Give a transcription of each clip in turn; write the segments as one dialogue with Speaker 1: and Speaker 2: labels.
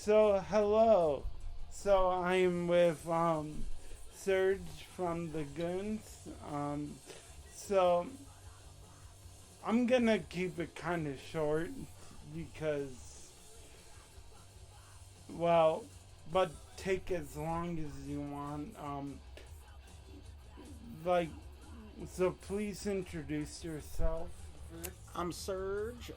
Speaker 1: So hello. So I'm with Serge from the Goons. So I'm gonna keep it kind of short because, well, but take as long as you want. Like, so please introduce yourself first.
Speaker 2: I'm Serge.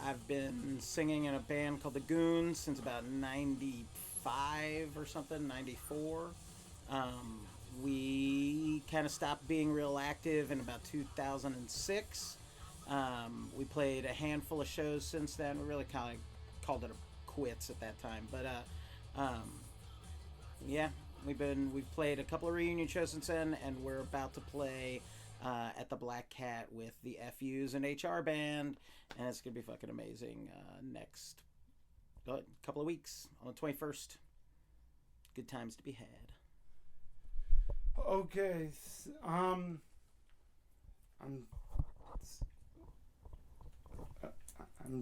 Speaker 2: I've been singing in a band called the Goons since about 95 or something, 94. We kind of stopped being real active in about 2006. We played a handful of shows since then. We really kind of called it quits at that time. But yeah, we've played a couple of reunion shows since then, and we're about to play at the Black Cat with the FUs and HR band, and it's gonna be fucking amazing. Next couple of weeks on the 21st. Good times to be had.
Speaker 1: Okay. I'm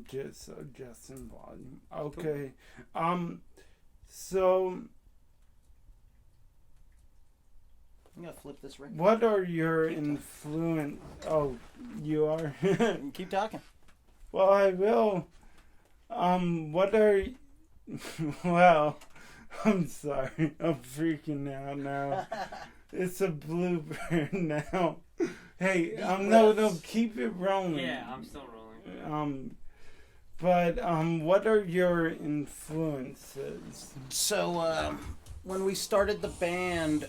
Speaker 1: just adjusting volume. Okay. So
Speaker 2: I'm gonna flip this record.
Speaker 1: what are your influence? Oh, you are.
Speaker 2: Keep talking.
Speaker 1: Well, I will. What are? Well, I'm sorry. I'm freaking out now. It's a blooper now. Hey, no, keep it rolling.
Speaker 3: Yeah, I'm still rolling.
Speaker 1: But what are your influences?
Speaker 2: So when we started the band,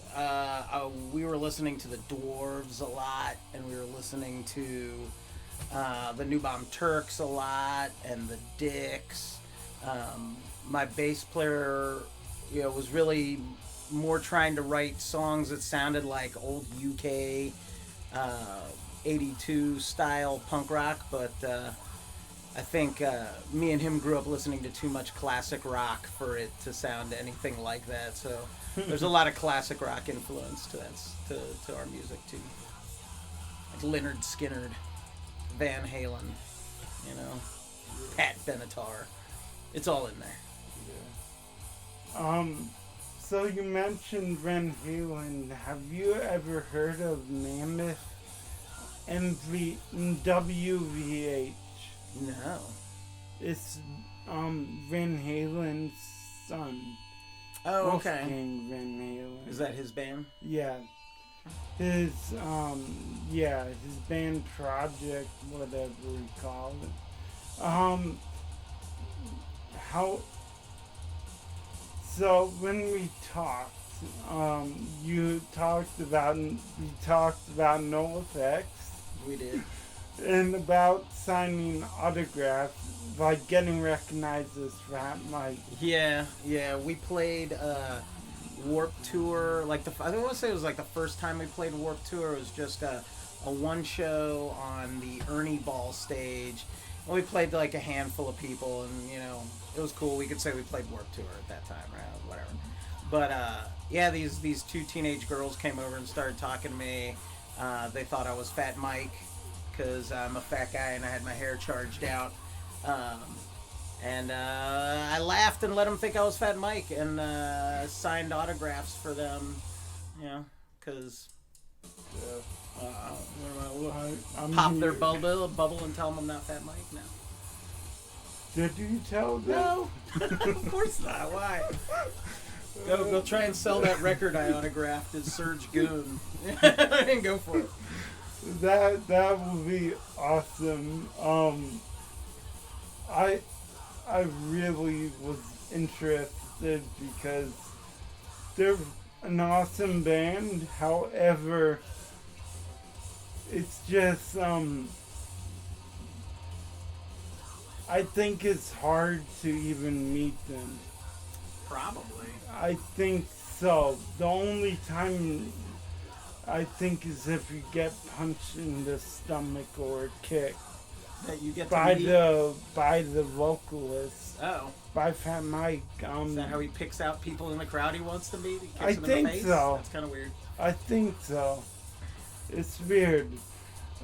Speaker 2: we were listening to the Dwarves a lot, and we were listening to the New Bomb Turks a lot, and the Dicks. My bass player, was really more trying to write songs that sounded like old UK 82 style punk rock, but I think me and him grew up listening to too much classic rock for it to sound anything like that. So there's a lot of classic rock influence to our music too, like Leonard Skinner, Van Halen, Pat Benatar. It's all in there.
Speaker 1: Yeah. So you mentioned Van Halen. Have you ever heard of Mammoth WVH?
Speaker 2: No.
Speaker 1: It's Van Halen's son.
Speaker 2: Oh, okay.
Speaker 1: Wolfgang Van Halen.
Speaker 2: Is that his band?
Speaker 1: Yeah. His his band project, whatever we call it. So when we talked, you talked about NoFX.
Speaker 2: We did.
Speaker 1: And about signing autographs, like getting recognized as Fat Mike.
Speaker 2: Yeah. We played Warped Tour. I don't want to say it was like the first time we played Warped Tour. It was just a one show on the Ernie Ball stage. And we played to like a handful of people, and it was cool. We could say we played Warped Tour at that time, right? Whatever. But these two teenage girls came over and started talking to me. They thought I was Fat Mike, because I'm a fat guy and I had my hair charged out. And I laughed and let them think I was Fat Mike, and signed autographs for them, because pop their bubble and tell them I'm not Fat Mike now.
Speaker 1: Did you tell them?
Speaker 2: No, of course not. Why? Go try and sell that record I autographed as Serge Goon. And go for it.
Speaker 1: That would be awesome. I really was interested because they're an awesome band. However, it's just I think it's hard to even meet them.
Speaker 2: Probably.
Speaker 1: I think so. The only time I think is if you get punched in the stomach or kicked
Speaker 2: That you get
Speaker 1: by
Speaker 2: to meet.
Speaker 1: the vocalist,
Speaker 2: Oh.
Speaker 1: by Fat Mike.
Speaker 2: Is that how he picks out people in the crowd he wants to meet? He kicks
Speaker 1: I
Speaker 2: them in
Speaker 1: think
Speaker 2: the face?
Speaker 1: so.
Speaker 2: That's kind of weird.
Speaker 1: I think so. It's weird.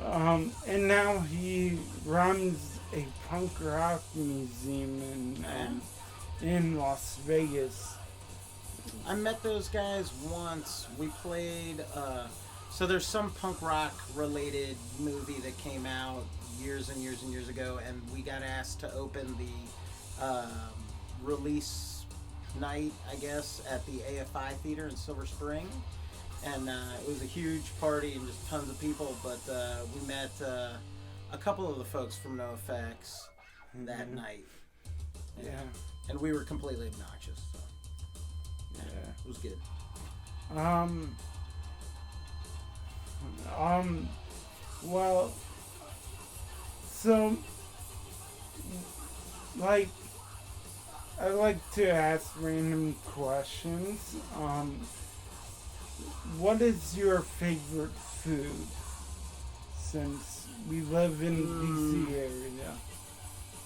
Speaker 1: And now he runs a punk rock museum in in Las Vegas.
Speaker 2: I met those guys once. We played. So there's some punk rock related movie that came out years and years and years ago, and we got asked to open the release night, I guess, at the AFI Theater in Silver Spring. And it was a huge party and just tons of people. But we met a couple of the folks from NoFX that night.
Speaker 1: Yeah.
Speaker 2: And we were completely obnoxious. So. Yeah. It was good.
Speaker 1: Well, so, like, I like to ask random questions. What is your favorite food? Since we live in DC area.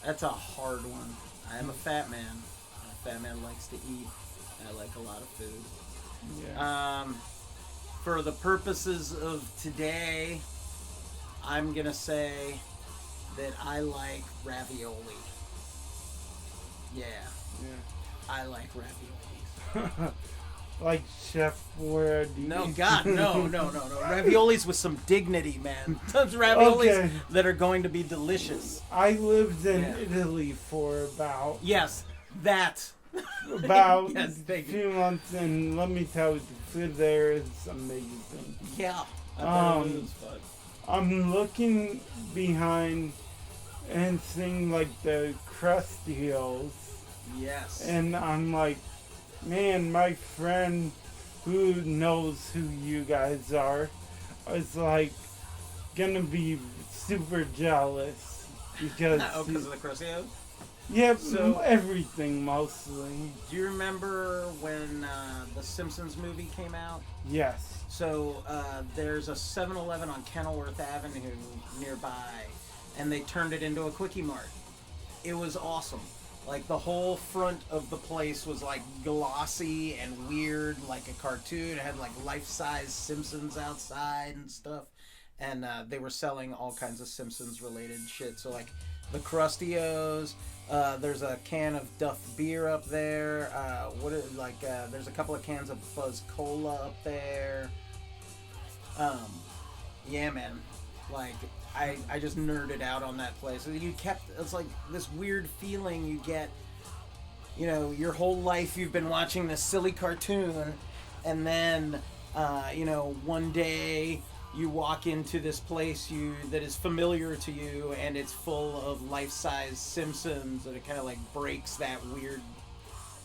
Speaker 2: That's a hard one. I am a fat man. A fat man likes to eat. I like a lot of food.
Speaker 1: Yeah.
Speaker 2: For the purposes of today, I'm gonna say that I like ravioli. Yeah. I like raviolis.
Speaker 1: Like Chef Boyardee.
Speaker 2: No, God, no. Raviolis with some dignity, man. Those raviolis that are going to be delicious.
Speaker 1: I lived in Italy for about...
Speaker 2: Yes, that.
Speaker 1: About
Speaker 2: yes,
Speaker 1: a few months, and let me tell you, the food there is amazing.
Speaker 2: Yeah. I bet it was fun.
Speaker 1: I'm looking behind and seeing, like, the crusty hills.
Speaker 2: Yes.
Speaker 1: And I'm like, man, my friend who knows who you guys are is like gonna be super jealous because
Speaker 2: of the Crucio?
Speaker 1: Yeah,
Speaker 2: so
Speaker 1: everything mostly.
Speaker 2: Do you remember when the Simpsons movie came out?
Speaker 1: Yes.
Speaker 2: So there's a 7-Eleven on Kenilworth Avenue nearby, and they turned it into a Quickie Mart. It was awesome. Like, the whole front of the place was, like, glossy and weird, like a cartoon. It had, like, life-size Simpsons outside and stuff. And they were selling all kinds of Simpsons-related shit. So, like, the Crustios, there's a can of Duff beer up there. There's a couple of cans of Buzz Cola up there. Yeah, man. Like... I just nerded out on that place. It's like this weird feeling you get, you know, your whole life you've been watching this silly cartoon, and then, one day you walk into this place that is familiar to you, and it's full of life-size Simpsons, and it kind of like breaks that weird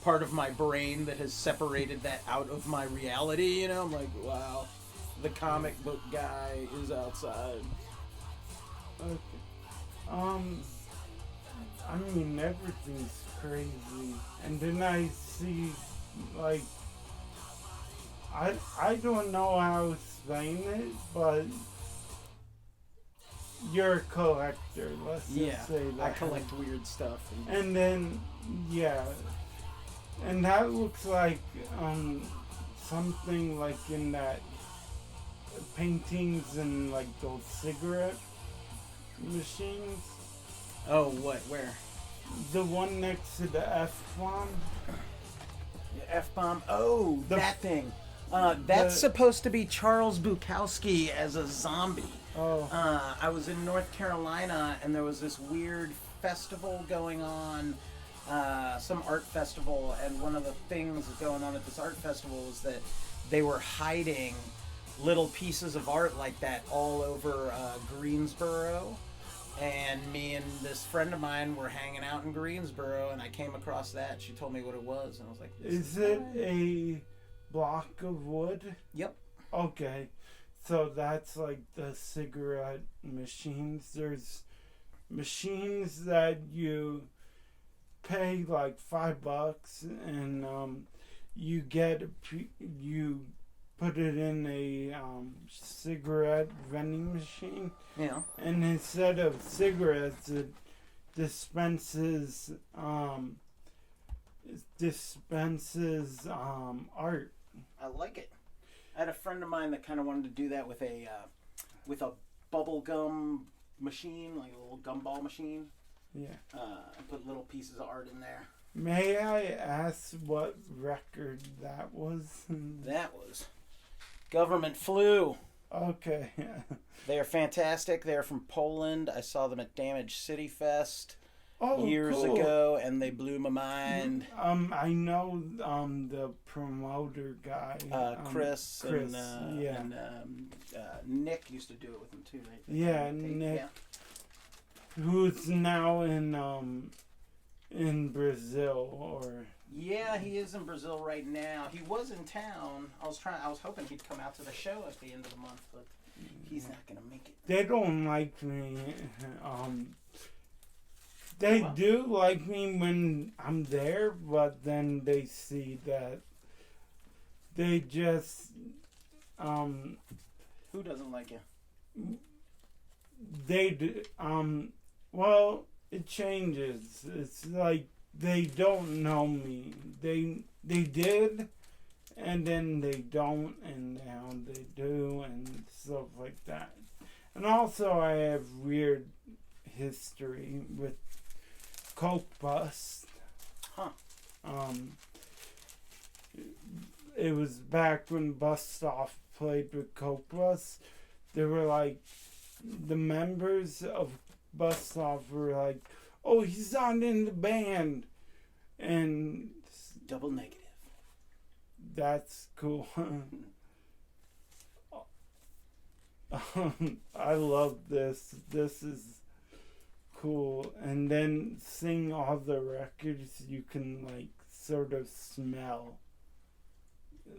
Speaker 2: part of my brain that has separated that out of my reality, you know? I'm like, wow, the comic book guy is outside.
Speaker 1: Okay. I mean, everything's crazy. And then I see, like, I don't know how to explain it, but you're a collector, let's just say that.
Speaker 2: I collect weird stuff.
Speaker 1: And then, and that looks like, something like in that paintings and, like, those cigarette machines.
Speaker 2: Oh, what? Where?
Speaker 1: The one next to the F-bomb.
Speaker 2: The F-bomb? Oh, that thing. That's supposed to be Charles Bukowski as a zombie.
Speaker 1: Oh.
Speaker 2: I was in North Carolina, and there was this weird festival going on, some art festival, and one of the things going on at this art festival was that they were hiding little pieces of art like that all over Greensboro. And me and this friend of mine were hanging out in Greensboro, and I came across that. She told me what it was, and I was like,
Speaker 1: Is it a block of wood?
Speaker 2: Yep.
Speaker 1: Okay. So that's like the cigarette machines. There's machines that you pay like $5 and you put it in a cigarette vending machine.
Speaker 2: Yeah.
Speaker 1: And instead of cigarettes, it dispenses art.
Speaker 2: I like it. I had a friend of mine that kind of wanted to do that with a bubble gum machine, like a little gumball machine.
Speaker 1: Yeah.
Speaker 2: And put little pieces of art in there.
Speaker 1: May I ask what record that was?
Speaker 2: That was Government Flu.
Speaker 1: Okay.
Speaker 2: They are fantastic. They're from Poland. I saw them at Damage City Fest years
Speaker 1: cool.
Speaker 2: ago, and they blew my mind.
Speaker 1: I know the promoter guy,
Speaker 2: Chris
Speaker 1: Chris,
Speaker 2: and,
Speaker 1: yeah.
Speaker 2: and Nick used to do it with them too, right?
Speaker 1: Yeah, Nick, who's now in Brazil or.
Speaker 2: Yeah, he is in Brazil right now. He was in town. I was hoping he'd come out to the show at the end of the month, but he's not gonna make it.
Speaker 1: They don't like me. They do like me when I'm there, but then they see that they just
Speaker 2: Who doesn't like you?
Speaker 1: well, it changes. It's like they don't know me. They did, and then they don't, and now they do, and stuff like that. And also, I have weird history with Coke Bust.
Speaker 2: Huh.
Speaker 1: It was back when Bust Off played with Coke Bust. They were like, the members of Bust Off were like, oh, he's not in the band. And
Speaker 2: Double negative.
Speaker 1: that's cool. I love this. This is cool. And then seeing all the records, you can like sort of smell.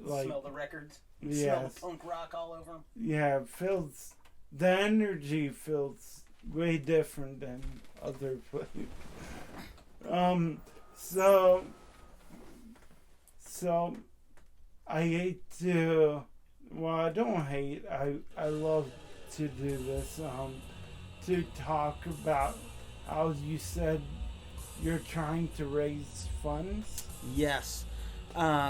Speaker 1: Like,
Speaker 2: smell the records.
Speaker 1: yes.
Speaker 2: Smell the punk rock all over them.
Speaker 1: Yeah, it feels, the energy feels way different than other places. So I hate to, well, I don't hate, I love to do this, to talk about how you said you're trying to raise funds.
Speaker 2: Yes.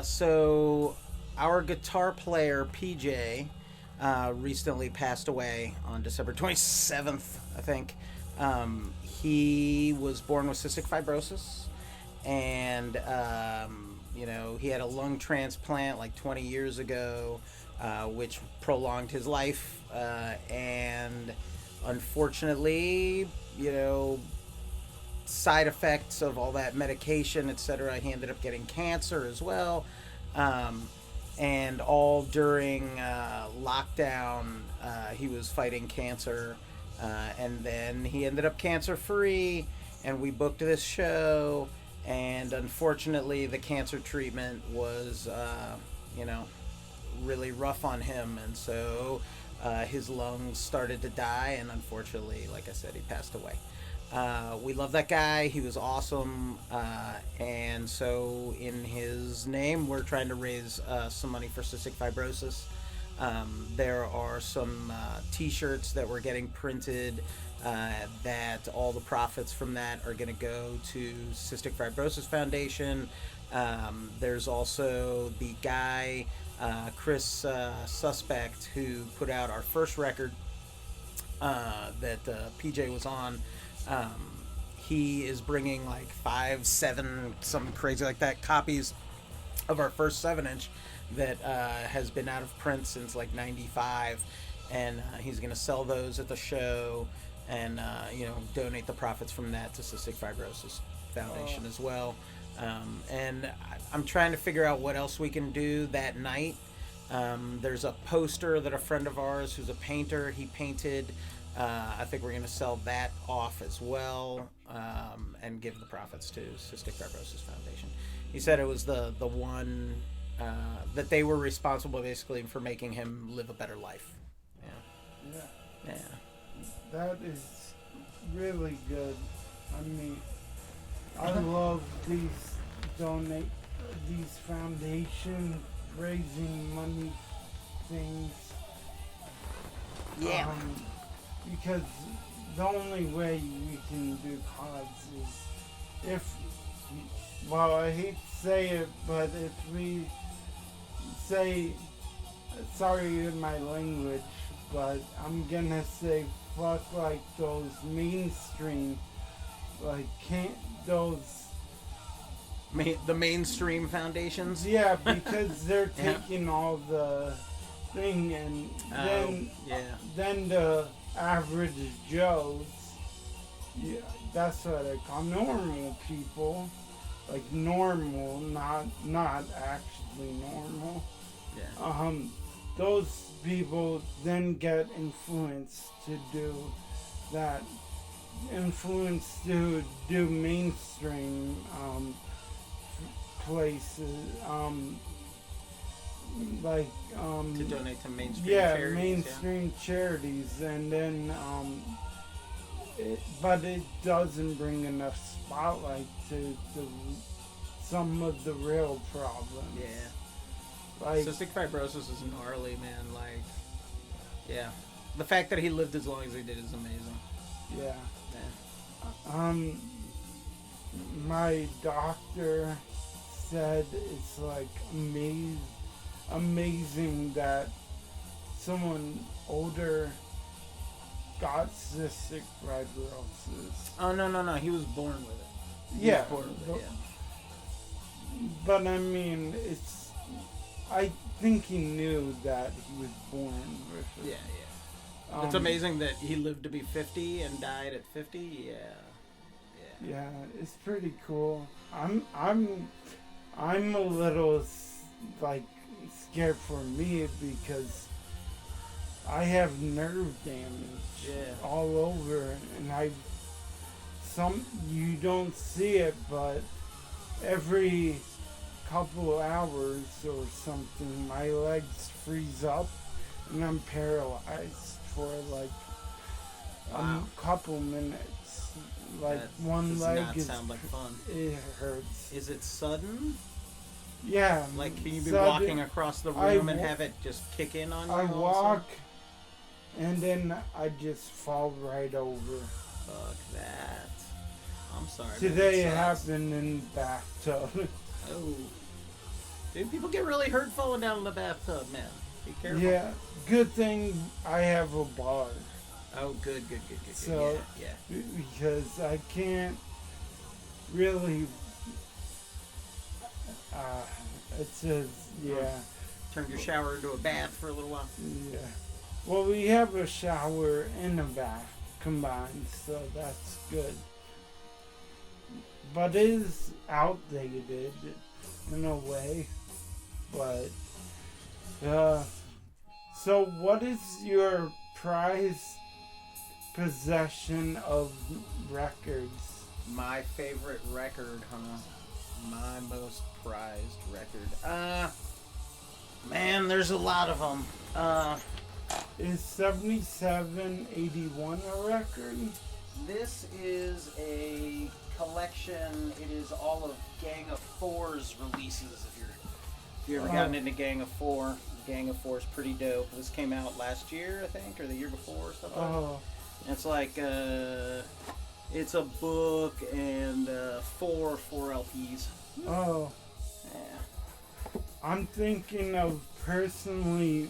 Speaker 2: So our guitar player, PJ, recently passed away on December 27th, I think. He was born with cystic fibrosis, and, he had a lung transplant like 20 years ago, which prolonged his life. And unfortunately, side effects of all that medication, etc., he ended up getting cancer as well. And all during lockdown, he was fighting cancer. And then he ended up cancer-free, and we booked this show. And unfortunately, the cancer treatment was, really rough on him. And so his lungs started to die, and unfortunately, like I said, he passed away. We love that guy. He was awesome. And so in his name, we're trying to raise some money for cystic fibrosis. There are some t-shirts that we're getting printed that all the profits from that are going to go to Cystic Fibrosis Foundation. There's also the guy, Chris Suspect, who put out our first record that PJ was on. He is bringing like 5, 7, something crazy like that, copies of our first 7-inch that has been out of print since like 95, and he's going to sell those at the show, and donate the profits from that to Cystic Fibrosis Foundation as well. And I'm trying to figure out what else we can do that night. There's a poster that a friend of ours who's a painter, he painted. I think we're going to sell that off as well, and give the profits to Cystic Fibrosis Foundation. He said it was the one that they were responsible basically for making him live a better life. Yeah.
Speaker 1: That is really good. I mean, I love these foundation raising money things.
Speaker 2: Yeah.
Speaker 1: Because the only way we can do cause is if, well, I hate to say it, but if we say, sorry in my language, but I'm gonna say fuck like those mainstream, like those
Speaker 2: the mainstream foundations.
Speaker 1: Yeah, because they're
Speaker 2: Yeah.
Speaker 1: taking all the thing, and
Speaker 2: Yeah.
Speaker 1: then the average Joes, yeah, that's what I call normal people, like normal, not actually normal.
Speaker 2: Yeah.
Speaker 1: Those people then get influenced to do that, influenced to do mainstream places, like
Speaker 2: To donate to mainstream
Speaker 1: yeah,
Speaker 2: charities.
Speaker 1: mainstream charities, and then but it doesn't bring enough spotlight to some of the real problems.
Speaker 2: Yeah.
Speaker 1: Like,
Speaker 2: Cystic fibrosis is gnarly, man. Like, yeah. The fact that he lived as long as he did is amazing.
Speaker 1: yeah.
Speaker 2: Yeah.
Speaker 1: My doctor said it's like amazing that someone older got cystic fibrosis.
Speaker 2: Oh, no. He was born with it.
Speaker 1: Yeah,
Speaker 2: He was born with it,
Speaker 1: but I mean, I think he knew that he was born with
Speaker 2: yeah.
Speaker 1: it.
Speaker 2: Yeah. It's amazing that he lived to be 50 and died at 50. Yeah.
Speaker 1: Yeah, it's pretty cool. I'm a little like scared for me because I have nerve damage all over, and you don't see it, but every couple hours or something, my legs freeze up, and I'm paralyzed for like a couple minutes. Like
Speaker 2: That
Speaker 1: one
Speaker 2: does
Speaker 1: leg
Speaker 2: not sound like fun.
Speaker 1: It hurts.
Speaker 2: Is it sudden?
Speaker 1: Yeah.
Speaker 2: Like, can you be
Speaker 1: sudden-
Speaker 2: walking across the room and have it just kick in on you?
Speaker 1: I
Speaker 2: all of a
Speaker 1: walk,
Speaker 2: sudden?
Speaker 1: and then I just fall right over.
Speaker 2: Fuck that. I'm sorry. man,
Speaker 1: Today it
Speaker 2: that sucks.
Speaker 1: happened in the bathtub.
Speaker 2: Oh. Dude, people get really hurt falling down in the bathtub, man. Be careful.
Speaker 1: Yeah. Good thing I have a bar.
Speaker 2: Oh, good.
Speaker 1: So-
Speaker 2: yeah.
Speaker 1: Because I can't really. It says, yeah.
Speaker 2: Turn your shower into a bath for a little while.
Speaker 1: Yeah. Well, we have a shower and a bath combined, so that's good. But it is outdated in a way. But, so what is your prized possession of records?
Speaker 2: My favorite record, huh? My most prized record. Man, there's a lot of them.
Speaker 1: Is 7781 a record?
Speaker 2: This is a collection. It is all of Gang of Four's releases. If you ever gotten into Gang of Four, Gang of Four is pretty dope. This came out last year, I think, or the year before, or something.
Speaker 1: Oh,
Speaker 2: It's like it's a book and four LPs.
Speaker 1: oh.
Speaker 2: Yeah.
Speaker 1: I'm thinking of personally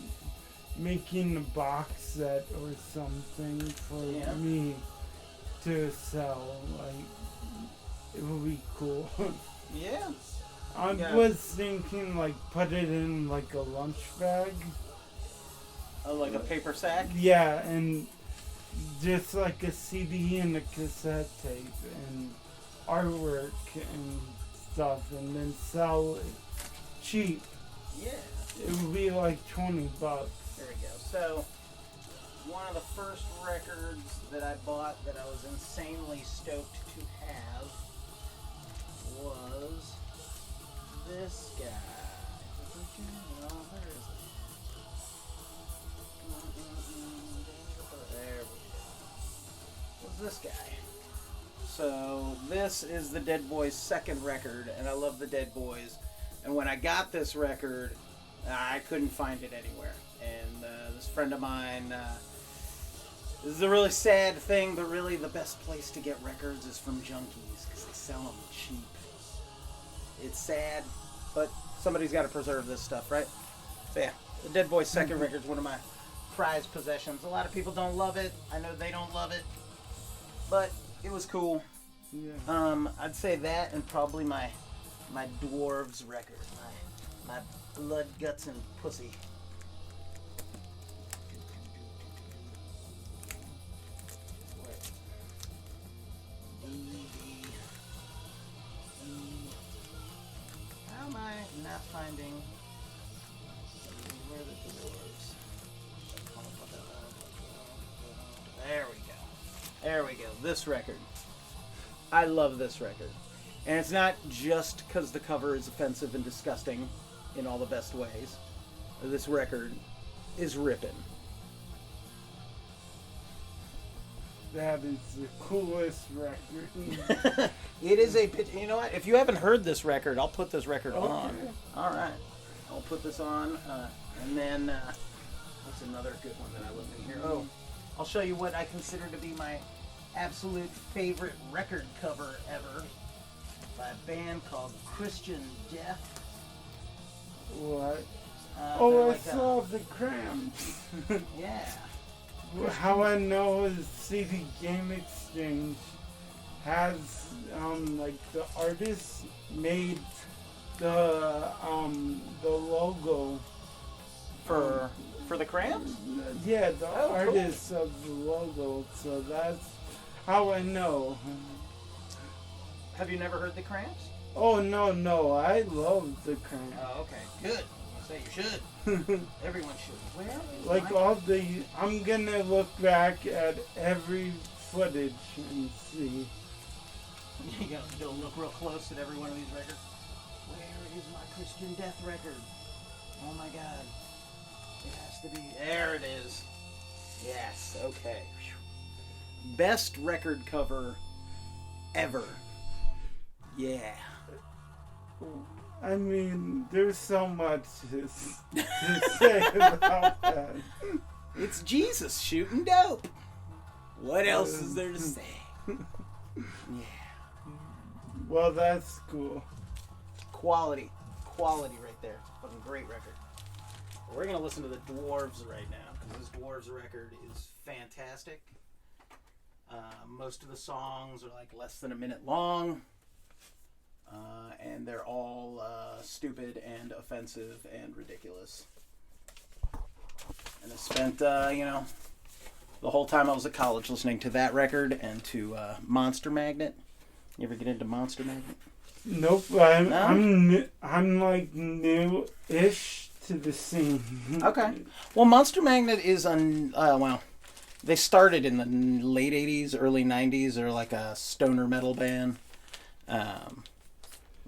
Speaker 1: making a box set or something for
Speaker 2: Yeah.
Speaker 1: me to sell. Like, it would be cool.
Speaker 2: Yeah.
Speaker 1: I
Speaker 2: Yeah.
Speaker 1: was thinking, like, put it in, like, a lunch bag.
Speaker 2: Like a paper sack.
Speaker 1: Yeah, and just, like, a CD and a cassette tape and artwork and stuff, and then sell it cheap.
Speaker 2: Yeah.
Speaker 1: It would be like $20.
Speaker 2: There we go. So, one of the first records that I bought that I was insanely stoked to have was this guy. No, where is it? There we go. What's this guy? So, this is the Dead Boys' second record, and I love the Dead Boys. And when I got this record, I couldn't find it anywhere. And this friend of mine, this is a really sad thing, but really the best place to get records is from junkies because they sell them cheap. It's sad, but somebody's got to preserve this stuff, right? So yeah, the Dead Boys' second record is one of my prized possessions. A lot of people don't love it. I know they don't love it, but it was cool.
Speaker 1: Yeah.
Speaker 2: I'd say that and probably my My dwarves record. My blood, guts, and pussy. How am I not finding where the dwarves? There we go. There we go. This record. I love this record. And it's not just because the cover is offensive and disgusting in all the best ways. This record is ripping.
Speaker 1: That is the coolest record.
Speaker 2: It is a... You know what? If you haven't heard this record, I'll put this record
Speaker 1: Okay.
Speaker 2: on. All right. I'll put this on. And then... what's another good one that I looked in here? Oh, I'll show you what I consider to be my absolute favorite record cover ever. By a band called Christian Death.
Speaker 1: What?
Speaker 2: They're
Speaker 1: I
Speaker 2: like
Speaker 1: saw the Cramps.
Speaker 2: yeah.
Speaker 1: How I know is CD Game Exchange has like the artist made the logo
Speaker 2: For the Cramps?
Speaker 1: Yeah, the
Speaker 2: Oh, cool.
Speaker 1: artist of the logo. So that's how I know.
Speaker 2: Have you never heard the Cramps?
Speaker 1: Oh no, I love the Cramps.
Speaker 2: Oh, okay. Good. I say you should. Everyone should. Where is
Speaker 1: Like
Speaker 2: my...
Speaker 1: all the, I'm gonna look back at every footage and see.
Speaker 2: You gotta look real close at every one of these records. Where is my Christian Death record? Oh my God. It has to be... There it is. Yes, okay. Whew. Best record cover ever. Yeah.
Speaker 1: I mean, there's so much to say about that.
Speaker 2: It's Jesus shooting dope. What else is there to say? Yeah.
Speaker 1: Well, that's cool.
Speaker 2: Quality right there. Fucking great record. We're gonna listen to the Dwarves right now because this Dwarves record is fantastic. Most of the songs are like less than a minute long, and they're all stupid and offensive and ridiculous. And I spent, the whole time I was at college listening to that record and to Monster Magnet. You ever get into Monster Magnet?
Speaker 1: Nope, I'm like new-ish to the scene.
Speaker 2: Okay. Well, Monster Magnet is they started in the late 80s, early 90s. They're like a stoner metal band. Yeah.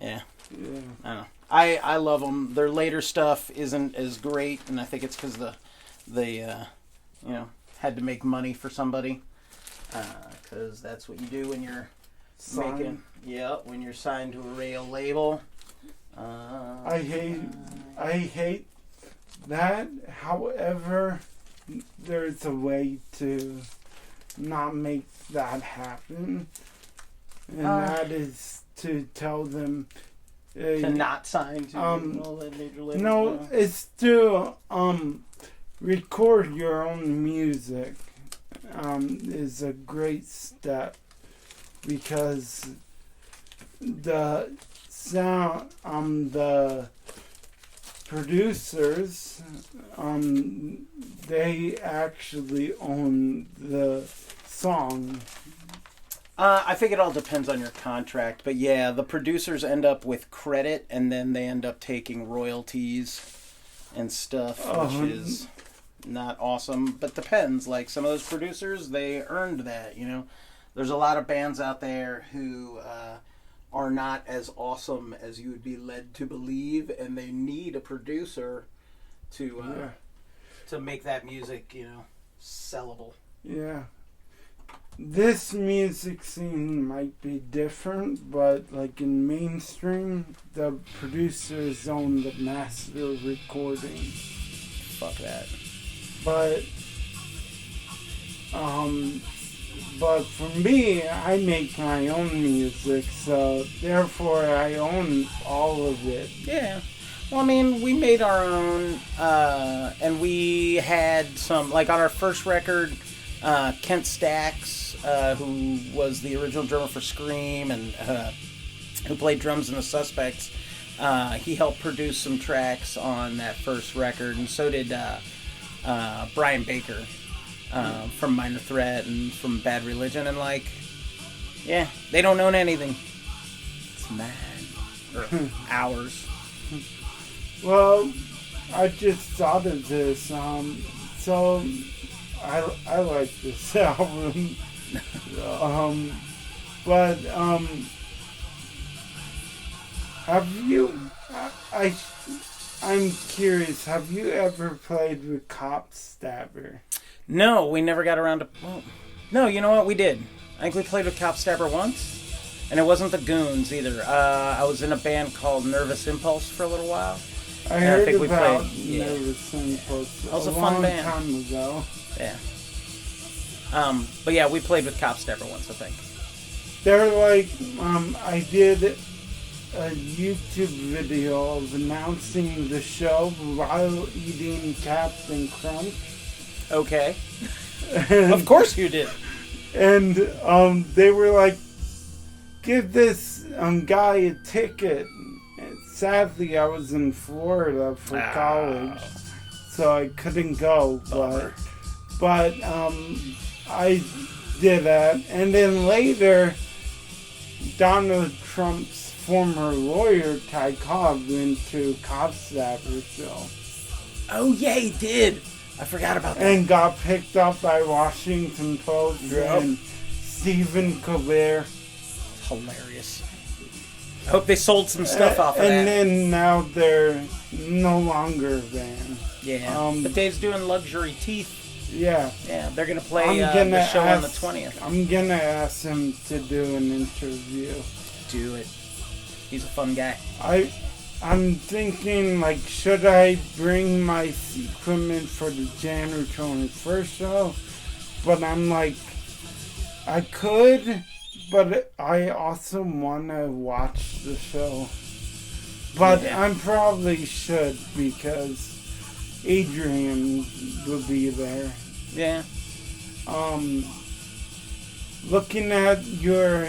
Speaker 1: Yeah.
Speaker 2: I don't know. I love them. Their later stuff isn't as great, and I think it's because they had to make money for somebody. Because that's what you do when you're when you're signed to a real label.
Speaker 1: I hate that. However, there's a way to not make that happen, and that is to tell them
Speaker 2: To not sign to a major label.
Speaker 1: no, it's to record your own music is a great step, because the sound the producers they actually own the song.
Speaker 2: I think it all depends on your contract, but yeah, the producers end up with credit, and then they end up taking royalties and stuff, which is not awesome, but depends. Like, some of those producers, they earned that, There's a lot of bands out there who are not as awesome as you would be led to believe, and they need a producer to make that music, sellable.
Speaker 1: Yeah. This music scene might be different, but like in mainstream, the producers own the master recording.
Speaker 2: Fuck that.
Speaker 1: But for me, I make my own music, so therefore I own all of it.
Speaker 2: Yeah. Well, I mean, we made our own, and we had some, like on our first record, Kent Stax, who was the original drummer for Scream, and who played drums in the Suspects. He helped produce some tracks on that first record, and so did Brian Baker from Minor Threat and from Bad Religion. And yeah, they don't own anything. It's mine. Or ours.
Speaker 1: Well, I just thought of this. So I like this album. But have you? I'm curious. Have you ever played with Cop Stabber?
Speaker 2: No, we never got around to. Well, no, you know what? We did. I think we played with Cop Stabber once, and it wasn't the Goons either. I was in a band called Nervous Impulse for a little while.
Speaker 1: I heard
Speaker 2: think
Speaker 1: about
Speaker 2: we played,
Speaker 1: Nervous Impulse
Speaker 2: that was a
Speaker 1: long
Speaker 2: fun band.
Speaker 1: time ago.
Speaker 2: Yeah. But yeah, we played with Cop Stabber once, I think.
Speaker 1: They're I did a YouTube video of announcing the show while eating Captain Crunch.
Speaker 2: Okay. Of course you did.
Speaker 1: And they were like, give this guy a ticket. And sadly, I was in Florida for college, so I couldn't go. But I did that. And then later, Donald Trump's former lawyer, Ty Cobb, went to Cop Stabber's show.
Speaker 2: Oh, yeah, he did. I forgot about that.
Speaker 1: And got picked up by Washington Post
Speaker 2: Yep.
Speaker 1: and Stephen Colbert.
Speaker 2: Hilarious. I hope they sold some stuff off of
Speaker 1: And
Speaker 2: that.
Speaker 1: then now they're no longer a band.
Speaker 2: Yeah. But Dave's doing Luxury Teeth.
Speaker 1: Yeah.
Speaker 2: Yeah, they're going to play
Speaker 1: I'm
Speaker 2: the show on the
Speaker 1: ask-
Speaker 2: 20th.
Speaker 1: I'm gonna ask him to do an interview.
Speaker 2: Do it. He's a fun guy.
Speaker 1: I'm thinking, should I bring my equipment for the January 21st show? But I'm like, I could, but I also want to watch the show. But
Speaker 2: Yeah.
Speaker 1: I probably should because Adrian will be there.
Speaker 2: Yeah.
Speaker 1: Looking at your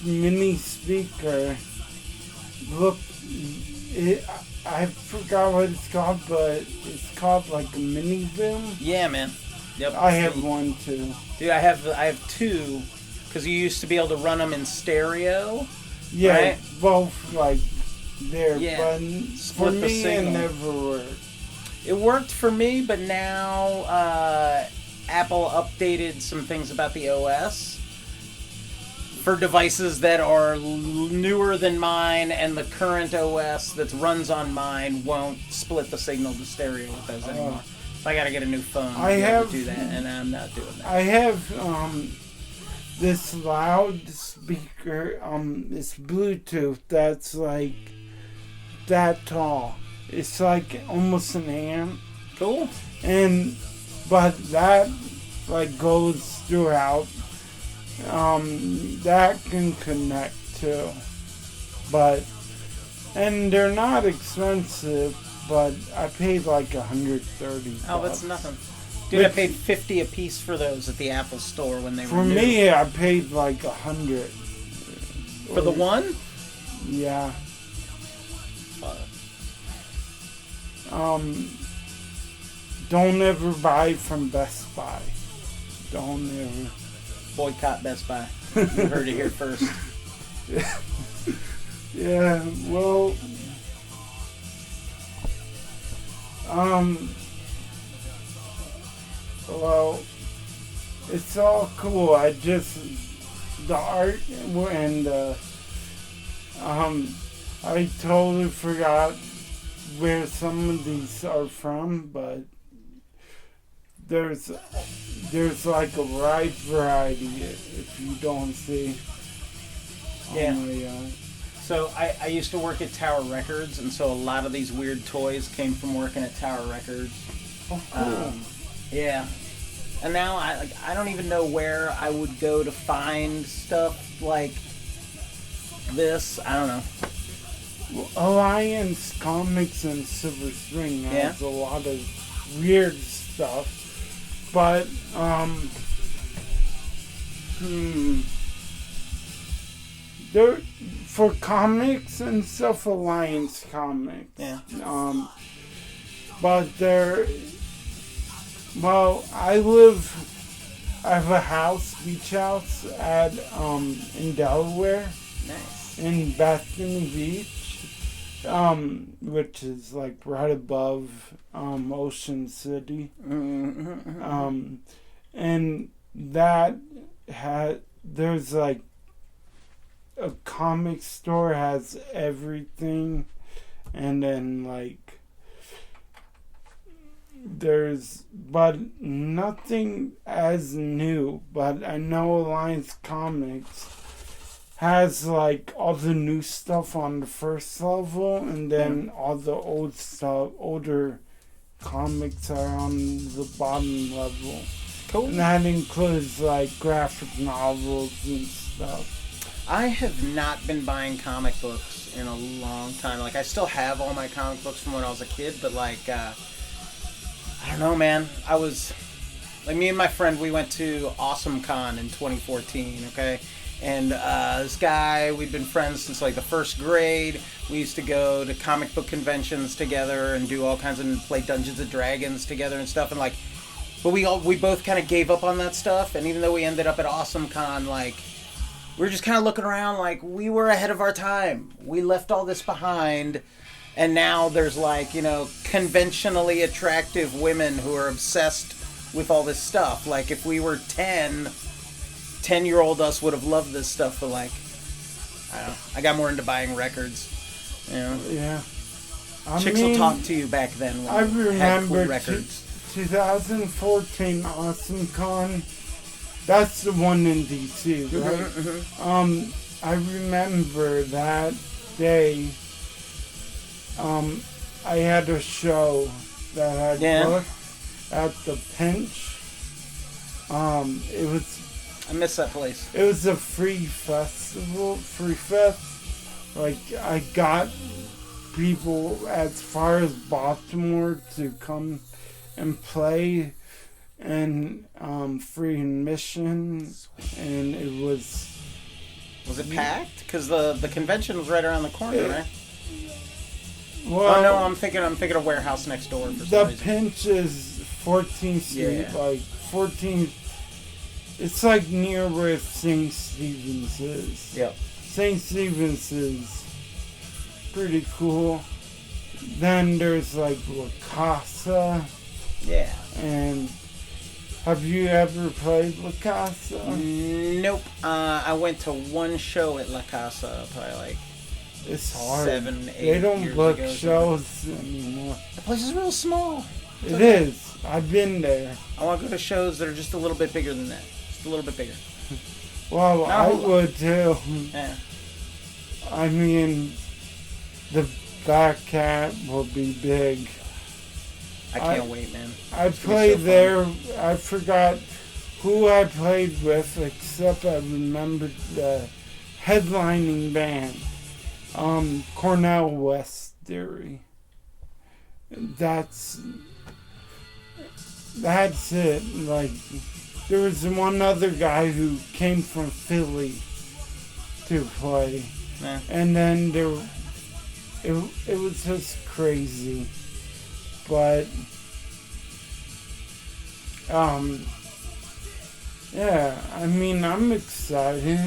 Speaker 1: mini speaker, look, I forgot what it's called, but it's called like a mini boom.
Speaker 2: Yeah, man. Yep.
Speaker 1: I have one too.
Speaker 2: Dude, I have two, because you used to be able to run them in stereo.
Speaker 1: Yeah,
Speaker 2: Right?
Speaker 1: both there,
Speaker 2: Yeah,
Speaker 1: but for
Speaker 2: split the
Speaker 1: me it
Speaker 2: signal.
Speaker 1: never worked.
Speaker 2: It worked for me, but now Apple updated some things about the OS for devices that are newer than mine, and the current OS that runs on mine won't split the signal to stereo with those anymore. So I gotta get a new phone to be able to do that, and I'm not doing that.
Speaker 1: I have this loudspeaker, it's Bluetooth that's like that tall. It's like almost an amp.
Speaker 2: Cool.
Speaker 1: But that goes throughout. That can connect too. And they're not expensive, but I paid like $130.
Speaker 2: Oh, that's nothing. Dude, I paid $50 a piece for those at the Apple store when they were
Speaker 1: For
Speaker 2: new.
Speaker 1: me, I paid like $100.
Speaker 2: For the one?
Speaker 1: Yeah. Don't ever buy from Best Buy. Don't ever.
Speaker 2: Boycott Best Buy. You heard it here first.
Speaker 1: Yeah, well, it's all cool. The art and, I totally forgot where some of these are from, but there's like a wide variety if you don't see.
Speaker 2: Yeah.
Speaker 1: My,
Speaker 2: So I used to work at Tower Records, and so a lot of these weird toys came from working at Tower Records.
Speaker 1: oh, cool.
Speaker 2: Yeah. And now I don't even know where I would go to find stuff like this. I don't know.
Speaker 1: Alliance Comics and Silver Spring has a lot of weird stuff, but they're for comics and stuff. Alliance Comics.
Speaker 2: Yeah.
Speaker 1: But they're well. I have a house, beach house in Delaware,
Speaker 2: Nice.
Speaker 1: in Bethany Beach, which is like right above Ocean City.
Speaker 2: Mm-hmm.
Speaker 1: And that there's like a comic store has everything, and then like there's but nothing as new. But I know Alliance Comics has like all the new stuff on the first level, and then all the older comics are on the bottom level.
Speaker 2: Cool.
Speaker 1: And that includes like graphic novels and stuff.
Speaker 2: I have not been buying comic books in a long time. Like, I still have all my comic books from when I was a kid, but like, I don't know, man. I was, like, me and my friend, we went to Awesome Con in 2014, okay? And this guy, we've been friends since like the first grade. We used to go to comic book conventions together and do all kinds of, play Dungeons and Dragons together and stuff. And like, but we both kind of gave up on that stuff. And even though we ended up at Awesome Con, like, we were just kind of looking around like we were ahead of our time. We left all this behind. And now there's like, you know, conventionally attractive women who are obsessed with all this stuff. Like, if we were 10-year-old us would have loved this stuff, but like, I don't know. I got more into buying records. You know?
Speaker 1: Yeah.
Speaker 2: Chicks will talk to you back then when
Speaker 1: I
Speaker 2: you had cool
Speaker 1: remember
Speaker 2: records.
Speaker 1: 2014 Awesome Con. That's the one in DC, right? I remember that day. I had a show that I booked at the Pinch. It was.
Speaker 2: I miss that place.
Speaker 1: It was a free festival, free fest. Like, I got people as far as Baltimore to come and play, and free admission, and it was.
Speaker 2: Was it packed? Because the convention was right around the corner, right?
Speaker 1: Well,
Speaker 2: oh no, I'm thinking of Warehouse next door. For some
Speaker 1: the
Speaker 2: reason.
Speaker 1: Pinch is 14th Street,
Speaker 2: Yeah.
Speaker 1: like 14th. It's like near where St. Stephen's is.
Speaker 2: Yep.
Speaker 1: St. Stephen's is pretty cool. Then there's like La Casa.
Speaker 2: Yeah.
Speaker 1: And have you ever played La Casa?
Speaker 2: Nope. I went to one show at La Casa, probably like
Speaker 1: It's hard.
Speaker 2: 7, 8
Speaker 1: They don't
Speaker 2: years
Speaker 1: book
Speaker 2: ago,
Speaker 1: shows anymore.
Speaker 2: The place is real small.
Speaker 1: It is. I've been there.
Speaker 2: I want to go to shows that are just a little bit bigger than that. Just a little bit bigger.
Speaker 1: Well,
Speaker 2: No.
Speaker 1: I would too.
Speaker 2: Yeah.
Speaker 1: I mean, the Black Cat will be big.
Speaker 2: I can't wait, man.
Speaker 1: I
Speaker 2: It's gonna be
Speaker 1: played
Speaker 2: so fun.
Speaker 1: there. I forgot who I played with, except I remembered the headlining band. Cornell West Theory. That's it. Like, there was one other guy who came from Philly to play,
Speaker 2: Yeah.
Speaker 1: and then it was just crazy. But yeah, I mean, I'm excited.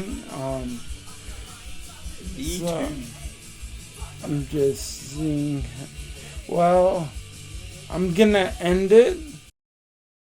Speaker 2: Me
Speaker 1: So,
Speaker 2: too.
Speaker 1: I'm just seeing. Well, I'm gonna end it